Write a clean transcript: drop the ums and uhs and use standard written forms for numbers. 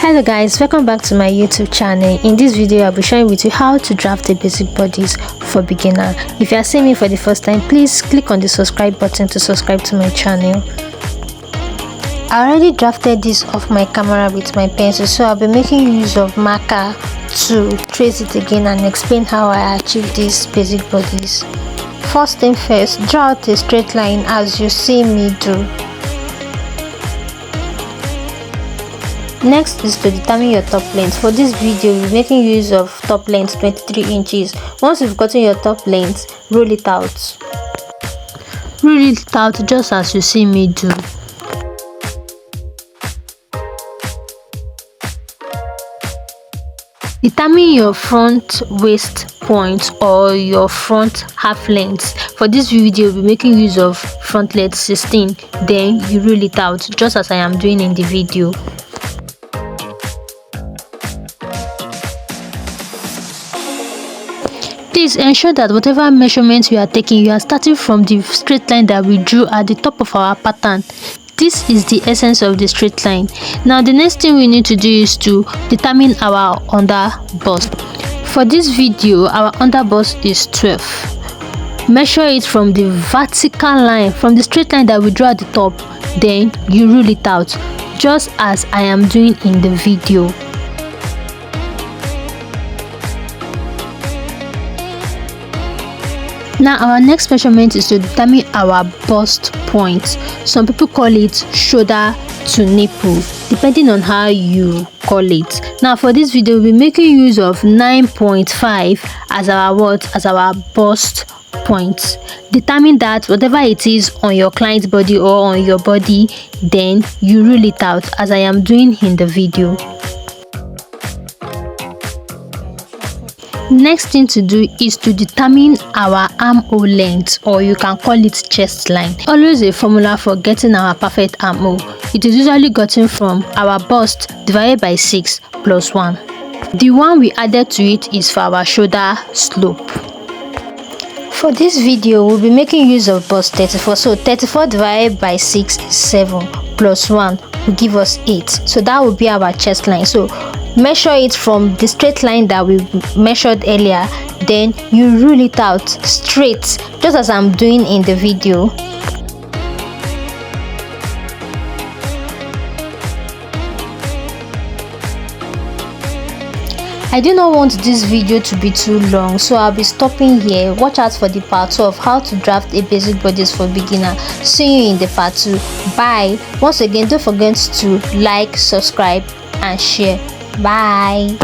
Hello guys, welcome back to my YouTube channel. In this video I'll be sharing with you how to draft a basic bodice for beginner. If you are seeing me for the first time, please click on the subscribe button to subscribe to my channel. I already drafted this off my camera with my pencil, so I'll be making use of marker to trace it again and explain how I achieved this basic bodice. First thing first, draw out a straight line as you see me do. Next is to determine your top length. For this video, we're making use of top length 23 inches. Once you've gotten your top length, roll it out. Roll it out just as you see me do. Determine your front waist point or your front half length. For this video, we'll be making use of front length 16. Then you roll it out just as I am doing in the video. Please ensure that whatever measurements you are taking, you are starting from the straight line that we drew at the top of our pattern. This is the essence of the straight line. Now the next thing we need to do is to determine our under bust. For this video, our under bust is 12. Measure it from the vertical line, from the straight line that we draw at the top. Then you rule it out just as I am doing in the video. Now our next measurement is to determine our bust point. Some people call it shoulder to nipple, depending on how you call it. Now for this video, we'll be making use of 9.5 as our bust point. Determine that whatever it is on your client's body or on your body, then you rule it out as I am doing in the video. Next thing to do is to determine our armhole length, or you can call it chest line. Always a formula for getting our perfect armhole. It is usually gotten from our bust divided by 6 plus 1. The one we added to it is for our shoulder slope. For this video, we'll be making use of bust 34. So 34 divided by 6 is 7 plus 1 will give us 8. So that will be our chest line. So measure it from the straight line that we measured earlier, then you rule it out straight just as I'm doing in the video. I do not want this video to be too long, so I'll be stopping here. Watch out for the part 2 of how to draft a basic bodice for beginner. See you in the part 2. Bye. Once again, don't forget to like, subscribe and share. Bye.